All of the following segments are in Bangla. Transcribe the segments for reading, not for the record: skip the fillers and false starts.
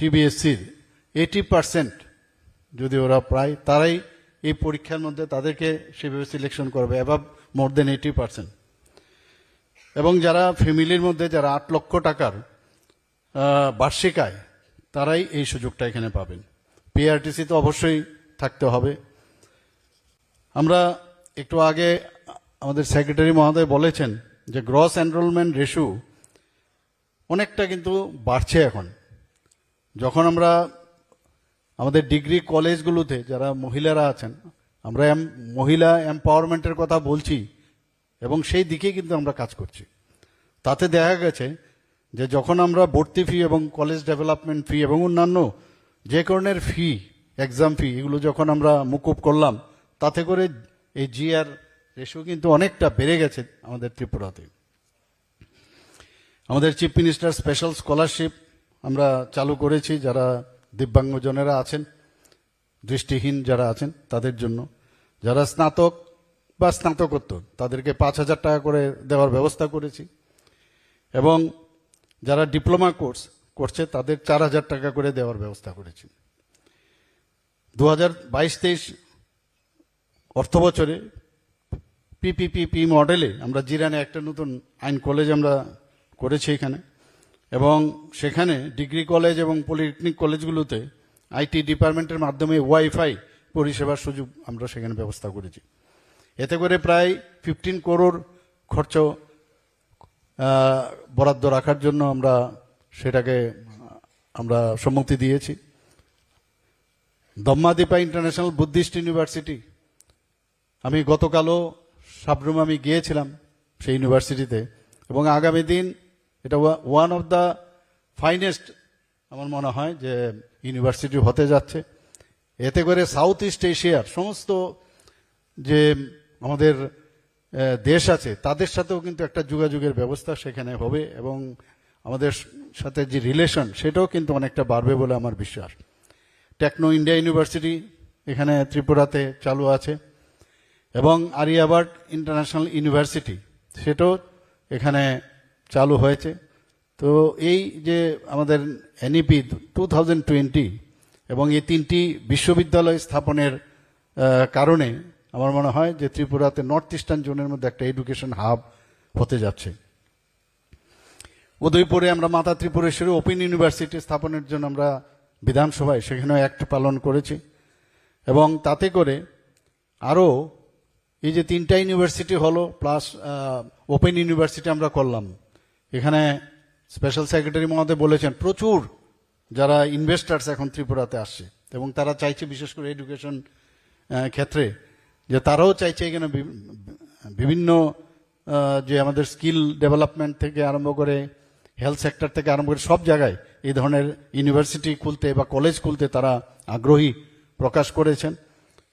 টিবিএসসির 80% যদি ওরা প্রায় তারাই এই পরীক্ষার মধ্যে তাদেরকে সেভাবে সিলেকশন করবে, অ্যাবাভ মোর দেন 80%। এবং যারা ফ্যামিলির মধ্যে যারা 8 লক্ষ টাকার বার্ষিক আয়, তারাই এই সুযোগটা এখানে পাবেন। পিআরটিসি তো অবশ্যই থাকতে হবে। আমরা একটু আগে আমাদের সেক্রেটারি মহোদয় বলেছেন যে গ্রস এনরোলমেন্ট রেশিও অনেকটা কিন্তু বাড়ছে এখন। যখন আমরা আমাদের ডিগ্রি কলেজগুলোতে যারা মহিলারা আছেন, আমরা মহিলা এম্পাওয়ারমেন্টের কথা বলছি এবং সেই দিকে কিন্তু আমরা কাজ করছি। তাতে দেখা গেছে যে যখন আমরা ভর্তি ফি এবং কলেজ ডেভেলপমেন্ট ফি এবং অন্যান্য যে কারণের ফি, এক্সাম ফি, এগুলো যখন আমরা মুকুব করলাম, তাতে করে এই জিআর রেশিও কিন্তু অনেকটা বেড়ে গেছে আমাদের ত্রিপুরাতে। আমাদের চিফ মিনিস্টার স্পেশাল স্কলারশিপ আমরা চালু করেছি যারা দিব্যাঙ্গজনেরা আছেন, দৃষ্টিহীন যারা আছেন তাদের জন্য। যারা স্নাতক বা স্নাতকোত্তর তাদেরকে 5,000 টাকা করে দেওয়ার ব্যবস্থা করেছি, এবং যারা ডিপ্লোমা কোর্স করছে তাদের 4,000 টাকা করে দেওয়ার ব্যবস্থা করেছি। 2022-23 অর্থ বছরে পিপিপি মডেলে আমরা জিরানে একটা নতুন আইন কলেজ আমরা করেছি এখানে, এবং সেখানে ডিগ্রি কলেজ এবং পলিটেকনিক কলেজগুলোতে আইটি ডিপার্টমেন্টের মাধ্যমে ওয়াইফাই পরিষেবার সুযোগ আমরা সেখানে ব্যবস্থা করেছি। এতে করে প্রায় 15 করোড় খরচ বরাদ্দ রাখার জন্য আমরা সেটাকে আমরা সম্মতি দিয়েছি। দম্মাদীপা ইন্টারন্যাশনাল বুদ্ধিস্ট ইউনিভার্সিটি, আমি গতকালও সাবরুম আমি গিয়েছিলাম সেই ইউনিভার্সিটিতে, এবং আগামী দিন এটা ওয়ান অফ দ্য ফাইনেস্ট আমার মনে হয় যে ইউনিভার্সিটি হতে যাচ্ছে। এতে করে সাউথ ইস্ট এশিয়ার সমস্ত যে আমাদের দেশ আছে তাদের সাথেও কিন্তু একটা যোগাযোগের ব্যবস্থা সেখানে হবে, এবং আমাদের সাথে যে রিলেশন সেটাও কিন্তু অনেকটা বাড়বে বলে আমার বিশ্বাস। টেকনো ইন্ডিয়া ইউনিভার্সিটি এখানে ত্রিপুরাতে চালু আছে, এবং আরিয়াবার্ট ইন্টারন্যাশনাল ইউনিভার্সিটি সেটাও এখানে চালু হয়েছে। তো এই যে আমাদের এনইপি 2020 এবং এই 3টি বিশ্ববিদ্যালয় স্থাপনের কারণে আমার মনে হয় যে ত্রিপুরাতে নর্থ ইস্টার্ন জোনের মধ্যে একটা এডুকেশন হাব হতে যাচ্ছে। উদয়পুরে আমরা মাতা ত্রিপুরেশ্বরী ওপেন ইউনিভার্সিটি স্থাপনের জন্য আমরা বিধানসভায় সেখানেও অ্যাক্ট পালন করেছি, এবং তাতে করে আরও এই যে 3টা ইউনিভার্সিটি হলো প্লাস ওপেন ইউনিভার্সিটি আমরা করলাম। এখানে স্পেশাল সেক্রেটারি মহোদয় বলেছেন প্রচুর যারা ইনভেস্টার্স এখন ত্রিপুরাতে আসছে, এবং তারা চাইছে বিশেষ করে এডুকেশন ক্ষেত্রে যে তারাও চাইছে এখানে বিভিন্ন যে আমাদের স্কিল ডেভেলপমেন্ট থেকে আরম্ভ করে হেলথ সেক্টর থেকে আরম্ভ করে সব জায়গায় এই ধরনের ইউনিভার্সিটি খুলতে বা কলেজ খুলতে তারা আগ্রহী প্রকাশ করেছেন,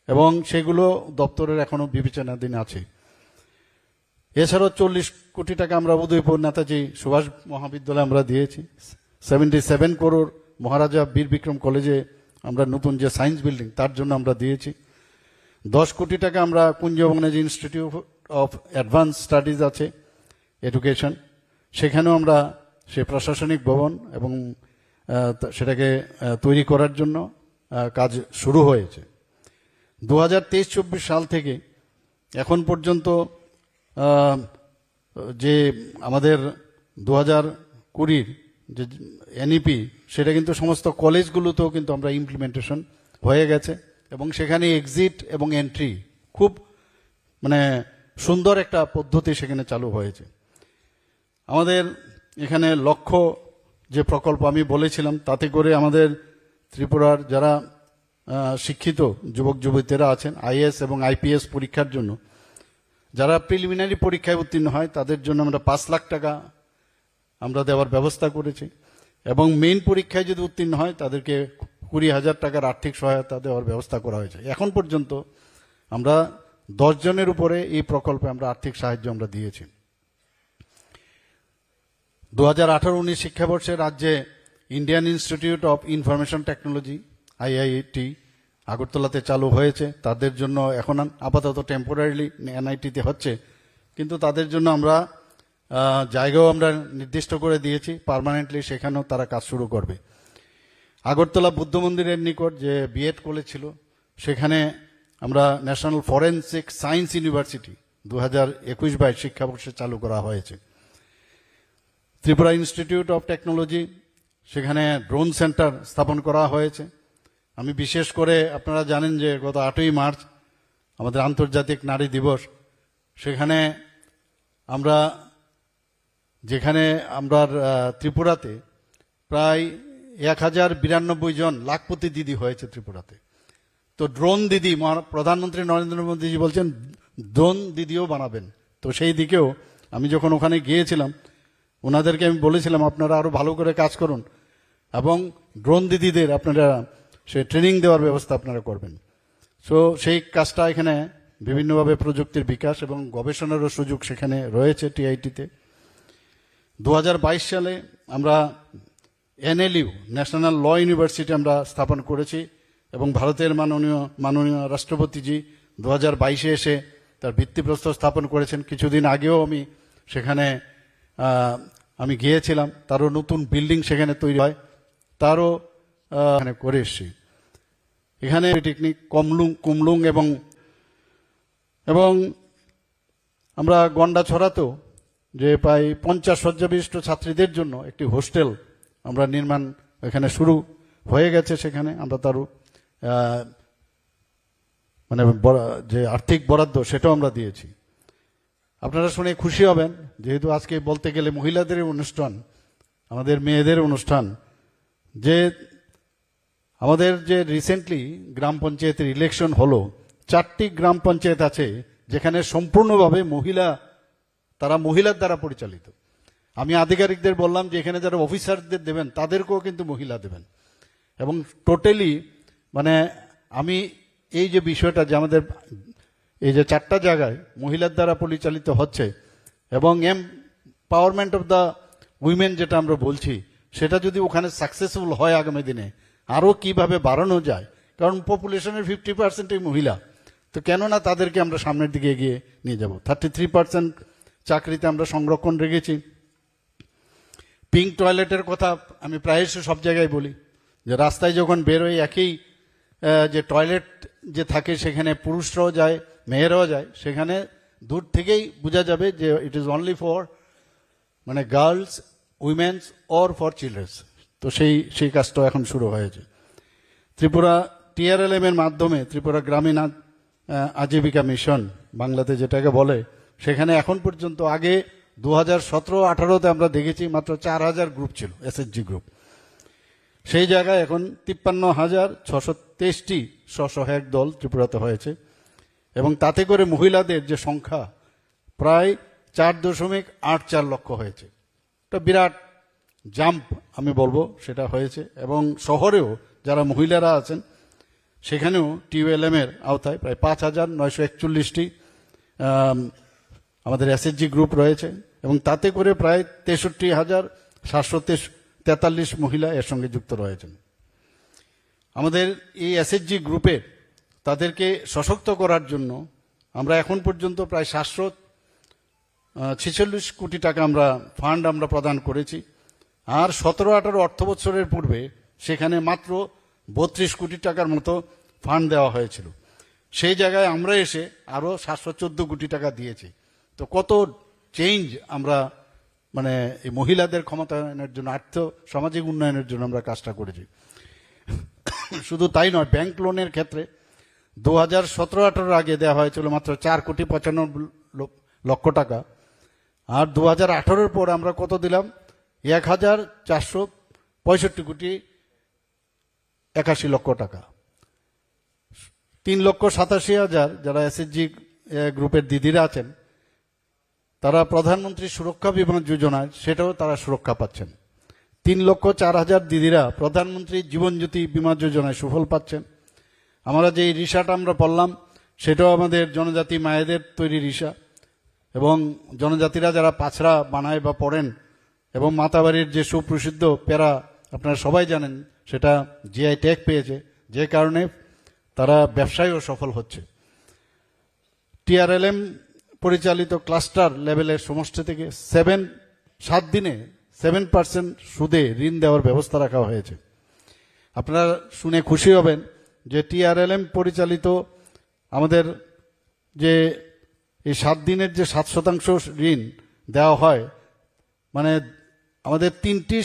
এবং সেগুলো দপ্তরের এখনো বিবেচনাধীন আছে। এছাড়াও 40 কোটি টাকা আমরা উদয়পুর নেতাজি সুভাষ মহাবিদ্যালয়ে আমরা দিয়েছি। 77 করোড় মহারাজা বীর বিক্রম কলেজে আমরা নতুন যে সায়েন্স বিল্ডিং তার জন্য আমরা দিয়েছি। 10 কোটি টাকা আমরা কুঞ্জবনে যে ইনস্টিটিউট অফ অ্যাডভান্স স্টাডিজ আছে এডুকেশন, সেখানেও আমরা সে প্রশাসনিক ভবন এবং সেটাকে তৈরি করার জন্য কাজ শুরু হয়েছে। 2023-24 সাল থেকে এখন পর্যন্ত যে আমাদের 2020 যে এনইপি সেটা কিন্তু সমস্ত কলেজগুলোতেও কিন্তু আমরা ইমপ্লিমেন্টেশন হয়ে গেছে, এবং সেখানে এক্সিট এবং এন্ট্রি খুব মানে সুন্দর একটা পদ্ধতি সেখানে চালু হয়েছে। আমাদের এখানে লক্ষ্য যে প্রকল্প আমি বলেছিলাম, তাতে করে আমাদের ত্রিপুরার যারা শিক্ষিত যুবক যুবতীরা আছেন আইএএস এবং আইপিএস পরীক্ষার জন্য, যারা প্রিলিমিনারি পরীক্ষায় উত্তীর্ণ হয় তাদের জন্য আমরা 5 লাখ টাকা আমরা দেওয়ার ব্যবস্থা করেছি, এবং মেইন পরীক্ষায় যদি উত্তীর্ণ হয় তাদেরকে 20,000 টাকার আর্থিক সহায়তা দেওয়ার ব্যবস্থা করা হয়েছে। এখন পর্যন্ত আমরা 10 জনের উপরে এই প্রকল্পে আমরা আর্থিক সাহায্য আমরা দিয়েছি। 2018-19 শিক্ষাবর্ষে রাজ্যে Indian institute of information technology IIT আগরতলাতে চালু হয়েছে। তাদের জন্য এখন আপাতত টেম্পোরারিলি এনআইটিতে হচ্ছে, কিন্তু তাদের জন্য আমরা জায়গাও আমরা নির্দিষ্ট করে দিয়েছি, পার্মানেন্টলি সেখানেও তারা কাজ শুরু করবে। আগরতলা বুদ্ধ মন্দিরের নিকট যে বিএড কলেজ ছিল, সেখানে আমরা ন্যাশনাল ফরেনসিক সায়েন্স ইউনিভার্সিটি 2021-22 শিক্ষাবর্ষে চালু করা হয়েছে। ত্রিপুরা ইনস্টিটিউট অফ টেকনোলজি, সেখানে ড্রোন সেন্টার স্থাপন করা হয়েছে। আমি বিশেষ করে, আপনারা জানেন যে গত 8ই মার্চ আমাদের আন্তর্জাতিক নারী দিবস, সেখানে যেখানে আমরা ত্রিপুরাতে প্রায় 1092 জন লাখপতি দিদি হয়েছে ত্রিপুরাতে। তো ড্রোন দিদি, প্রধানমন্ত্রী নরেন্দ্র মোদীজি বলছেন ড্রোন দিদিও বানাবেন। তো সেই দিকেও আমি যখন ওখানে গিয়েছিলাম, ওনাদেরকে আমি বলেছিলাম আপনারা আরো ভালো করে কাজ করুন এবং ড্রোন দিদিদের আপনারা সে ট্রেনিং দেওয়ার ব্যবস্থা আপনারা করবেন। সো সেই কাজটা এখানে বিভিন্নভাবে প্রযুক্তির বিকাশ এবং গবেষণারও সুযোগ সেখানে রয়েছে টিআইটিতে। 2022 সালে আমরা এনএলইউ, ন্যাশনাল ল ইউনিভার্সিটি আমরা স্থাপন করেছি এবং ভারতের মাননীয় রাষ্ট্রপতিজি 2022-এ এসে তার ভিত্তিপ্রস্তর স্থাপন করেছেন। কিছুদিন আগেও আমি সেখানে আমি গিয়েছিলাম, তারও নতুন বিল্ডিং সেখানে তৈরি হয়, তারও এখানে করে এসছি। এখানে টেকনিক কুমলুং এবং আমরা গন্ডাছড়াতেও যে প্রায় 50 শয্যা বিশিষ্ট ছাত্রীদের জন্য একটি হোস্টেল আমরা নির্মাণ এখানে শুরু হয়ে গেছে। সেখানে আমরা তারও মানে যে আর্থিক বরাদ্দ সেটাও আমরা দিয়েছি। আপনারা শুনে খুশি হবেন, যেহেতু আজকে বলতে গেলে মহিলাদের অনুষ্ঠান, আমাদের মেয়েদের অনুষ্ঠান, যে আমাদের যে রিসেন্টলি গ্রাম পঞ্চায়েতের ইলেকশন হলো, 4টি গ্রাম পঞ্চায়েত আছে যেখানে সম্পূর্ণভাবে তারা মহিলার দ্বারা পরিচালিত। আমি আধিকারিকদের বললাম যে এখানে যারা অফিসারদের দেবেন তাদেরকেও কিন্তু মহিলা দেবেন এবং টোটালি মানে আমি এই যে বিষয়টা যে আমাদের এই যে 4টা জায়গায় মহিলার দ্বারা পরিচালিত হচ্ছে এবং এমপাওয়ারমেন্ট অফ দ্য উইমেন যেটা আমরা বলছি, সেটা যদি ওখানে সাকসেসফুল হয় আগামী দিনে আরও কিভাবে বাড়ানো যায়, কারণ পপুলেশনের 50%ই মহিলা, তো কেননা তাদেরকে আমরা সামনের দিকে এগিয়ে নিয়ে যাব। 33% চাকরিতে আমরা সংরক্ষণ রেখেছি। পিঙ্ক টয়লেটের কথা আমি প্রায়শই সব জায়গায় বলি, যে রাস্তায় যখন বেরোই একই যে টয়লেট যে থাকে সেখানে পুরুষরাও যায় মেয়েরাও যায়, সেখানে দূর থেকেই বোঝা যাবে যে ইট ইজ অনলি ফর মানে girls, women's or for children's. তো সেই কাজটা এখন শুরু হয়েছে। ত্রিপুরা TRLM এর মাধ্যমে ত্রিপুরা গ্রামীণ আজীবিকা মিশন বাংলাতে যেটাকে বলে, সেখানে এখন পর্যন্ত আগে 2017-18-তে আমরা দেখেছি মাত্র 4000 গ্রুপ ছিল, SHG গ্রুপ। সেই জায়গায় এখন 53,623টি স্বসহায়ক দল ত্রিপুরাতে হয়েছে এবং তাতে করে মহিলাদের যে সংখ্যা প্রায় 4.84 লক্ষ হয়েছে। এটা বিরাট জাম্প আমি বলবো সেটা হয়েছে। এবং শহরেও যারা মহিলারা আছেন সেখানেও TULM এর আওতায় প্রায় 5,941টি আমাদের SHG গ্রুপ রয়েছে এবং তাতে করে প্রায় 63,743 মহিলা এর সঙ্গে যুক্ত রয়েছেন। আমাদের এই SHG গ্রুপে তাদেরকে সশক্ত করার জন্য আমরা এখন পর্যন্ত প্রায় 746 কোটি টাকা আমরা ফান্ড আমরা প্রদান করেছি। আর 17-18 অর্থ বছরের পূর্বে সেখানে মাত্র 32 কোটি টাকার মতো ফান্ড দেওয়া হয়েছিল। সেই জায়গায় আমরা এসে আরো 714 কোটি টাকা দিয়েছি। তো কত চেঞ্জ আমরা মানে এই মহিলাদের ক্ষমতায়নের জন্য, আর্থ সামাজিক উন্নয়নের জন্য আমরা কাজটা করেছি। শুধু তাই নয়, ব্যাংক লোনের ক্ষেত্রে 2017-18 আগে দেওয়া হয়েছিল মাত্র 4,95 লক্ষ টাকা, আর 2018-এর পর আমরা কত দিলাম, 1,465,81 লক্ষ টাকা। 3,87,000 যারা SHG গ্রুপের দিদিরা আছেন তারা প্রধানমন্ত্রী সুরক্ষা বিমা যোজনায় সেটাও তারা সুরক্ষা পাচ্ছেন। 3,04,000 দিদিরা প্রধানমন্ত্রী জীবন জ্যোতি বিমা যোজনায় সুফল পাচ্ছেন। আমরা যে রিসাটা আমরা পড়লাম সেটাও আমাদের জনজাতি মায়েদের তৈরি রিসা এবং জনজাতিরা যারা পাছড়া বানায় বা পড়েন এবং মাতাবাড়ির যে সুপ্রসিদ্ধ পেরা আপনারা সবাই জানেন সেটা GI ট্যাগ পেয়েছে, যে কারণে তারা ব্যবসায়ও সফল হচ্ছে। TRLM পরিচালিত ক্লাস্টার লেভেলের সমষ্টি থেকে 7 দিনে 7% সুদে ঋণ দেওয়ার ব্যবস্থা রাখা হয়েছে। আপনারা শুনে খুশি হবেন যে TRLM পরিচালিত আমাদের যে এই 7 দিনের যে 7% ঋণ দেওয়া হয়, মানে আমাদের 3টি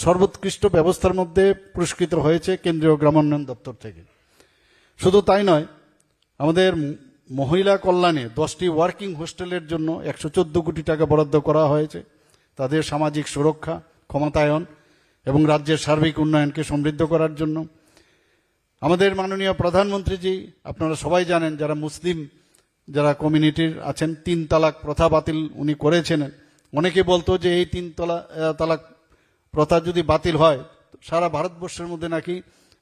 সর্বোৎকৃষ্ট ব্যবস্থার মধ্যে পুরস্কৃত হয়েছে কেন্দ্রীয় গ্রামোন্নয়ন দপ্তর থেকে। শুধু তাই নয়, আমাদের মহিলা কল্যাণে 10টি ওয়ার্কিং হোস্টেলের জন্য 114 কোটি টাকা বরাদ্দ করা হয়েছে, তাদের সামাজিক সুরক্ষা, ক্ষমতায়ন এবং রাজ্যের সার্বিক উন্নয়নকে সমৃদ্ধ করার জন্য। আমাদের মাননীয় প্রধানমন্ত্রীজি, আপনারা সবাই জানেন, যারা মুসলিম যারা কমিউনিটির আছেন, 3 তালাক প্রথা বাতিল উনি করেছেন। অনেকে বলতো যে এই 3 তালাক প্রথা যদি বাতিল হয় সারা ভারতবর্ষের মধ্যে নাকি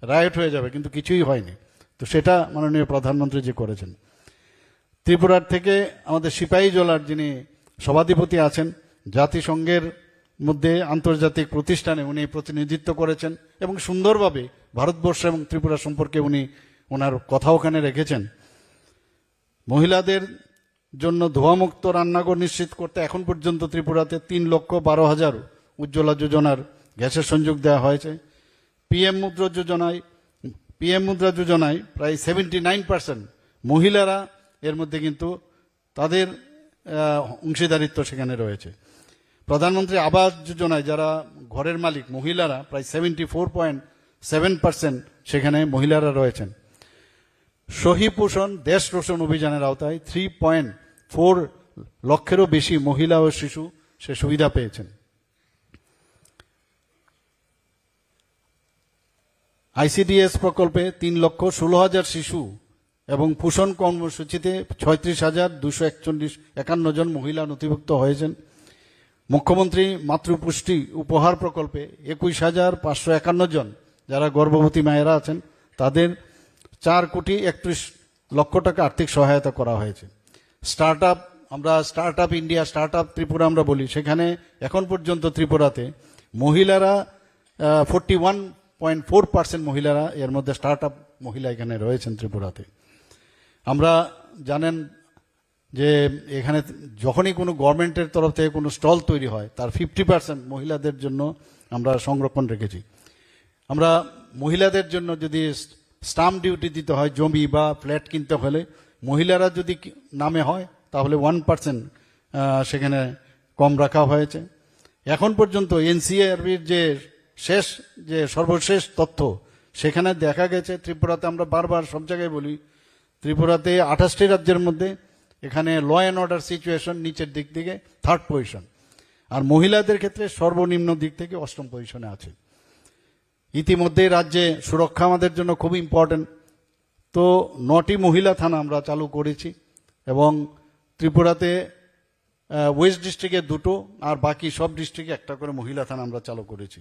রায়ট হয়ে যাবে, কিন্তু কিছুই হয়নি। তো সেটা মাননীয় প্রধানমন্ত্রীজি করেছেন। ত্রিপুরার থেকে আমাদের সিপাহী জলার যিনি সভাধিপতি আছেন, জাতিসংঘের মধ্যে আন্তর্জাতিক প্রতিষ্ঠানে উনি প্রতিনিধিত্ব করেছেন এবং সুন্দরভাবে ভারতবর্ষ এবং ত্রিপুরা সম্পর্কে উনি ওনার কথা ওখানে রেখেছেন। মহিলাদের জন্য ধোঁয়ামুক্ত রান্নাঘর নিশ্চিত করতে এখন পর্যন্ত ত্রিপুরাতে 3,12,000 উজ্জ্বলা যোজনার গ্যাসের সংযোগ দেওয়া হয়েছে। পিএম মুদ্রা যোজনায় প্রায় 79% মহিলারা এর মধ্যে কিন্তু তাদের অংশীদারিত্ব সেখানে রয়েছে। প্রধানমন্ত্রী আবাস যোজনায় যারা ঘরের মালিক মহিলারা প্রায় 74.7% সেখানে মহিলারা রয়েছেন। সহি পোষণ দেশ রোশন অভিযানের আওতায় 3.4 লক্ষেরও বেশি মহিলা ও শিশু সে সুবিধা পেয়েছেন। ICDS প্রকল্পে 3,16,000 শিশু এবং পোষণ কর্মসূচিতে 36,251 জন মহিলা নথিভুক্ত হয়েছেন। মুখ্যমন্ত্রী মাতৃপুষ্টি উপহার প্রকল্পে 21,551 জন যারা গর্ভবতী মায়েরা আছেন তাদের 4,31,00,000 টাকা আর্থিক সহায়তা করা হয়েছে। আমরা start up India, start up Tripura আমরা বলি, সেখানে এখন পর্যন্ত ত্রিপুরাতে মহিলারা 41.4% মহিলারা এর মধ্যে স্টার্ট আপ মহিলা এখানে রয়েছেন ত্রিপুরাতে। আমরা জানেন যে এখানে যখনই কোনো গভর্নমেন্টের তরফ থেকে কোনো স্টল তৈরি হয় তার 50% মহিলাদের জন্য আমরা সংরক্ষণ রেখেছি। আমরা মহিলাদের জন্য যদি স্টাম্প ডিউটি দিতে হয় জমি বা ফ্ল্যাট কিনতে হলে, মহিলারা যদি নামে হয় তাহলে 1% সেখানে কম রাখা হয়েছে। এখন পর্যন্ত NCRBর যে সর্বশেষ তথ্য সেখানে দেখা গেছে ত্রিপুরাতে, আমরা বারবার সব জায়গায় বলি, ত্রিপুরাতে 28টি রাজ্যের মধ্যে এখানে ল অ্যান্ড অর্ডার সিচুয়েশন নিচের দিক থেকে 3rd পজিশন, আর মহিলাদের ক্ষেত্রে সর্বনিম্ন দিক থেকে 8ম পজিশনে আছে। ইতিমধ্যে রাজ্যে সুরক্ষা আমাদের জন্য খুব ইম্পর্টেন্ট। তো 9টি মহিলা থানা আমরা চালু করেছি এবং ত্রিপুরাতে ওয়েস্ট ডিস্ট্রিক্টে 2টো আর বাকি সব ডিস্ট্রিক্টে 1টা করে মহিলা থানা আমরা চালু করেছি।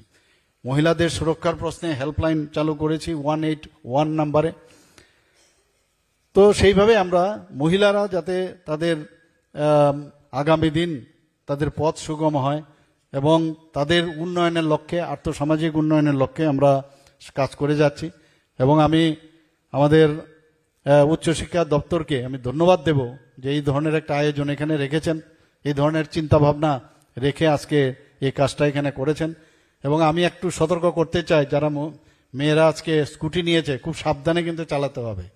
মহিলাদের সুরক্ষার প্রশ্নে হেল্পলাইন চালু করেছি 181 নম্বরে। তো সেইভাবে আমরা মহিলারা যাতে তাদের আগামী দিন তাদের পথ সুগম হয় এবং তাদের উন্নয়নের লক্ষ্যে, আর্থসামাজিক উন্নয়নের লক্ষ্যে আমরা কাজ করে যাচ্ছি। এবং আমি আমাদের উচ্চশিক্ষা দপ্তরকে আমি ধন্যবাদ দেব যে এই ধরনের একটা আয়োজন এখানে রেখেছেন, এই ধরনের চিন্তা ভাবনা রেখে আজকে এই কাজটা এখানে করেছেন। এবং আমি একটু সতর্ক করতে চাই, যারা মেয়েরা আজকে স্কুটি নিয়েছে খুব সাবধানে কিন্তু চালাতে হবে,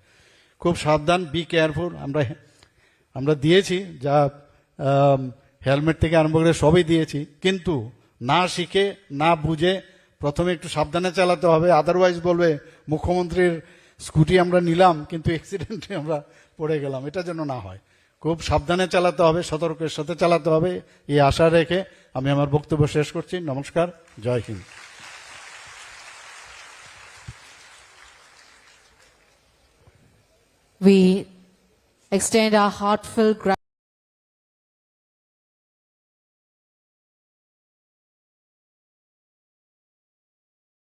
খুব সাবধান, বি কেয়ারফুল। আমরা দিয়েছি যা হেলমেট থেকে আরম্ভ করে সবই দিয়েছি, কিন্তু না শিখে না বুঝে প্রথমে একটু সাবধানে চালাতে হবে। আদারওয়াইজ বলবে মুখ্যমন্ত্রীর স্কুটি আমরা নিলাম কিন্তু অ্যাক্সিডেন্টে আমরা পড়ে গেলাম, এটা যেন না হয়। খুব সাবধানে চালাতে হবে, সতর্কের সাথে চালাতে হবে, এই আশা রেখে আমি আমার বক্তব্য শেষ করছি। নমস্কার, জয় Hind. We extend our heartfelt gratitude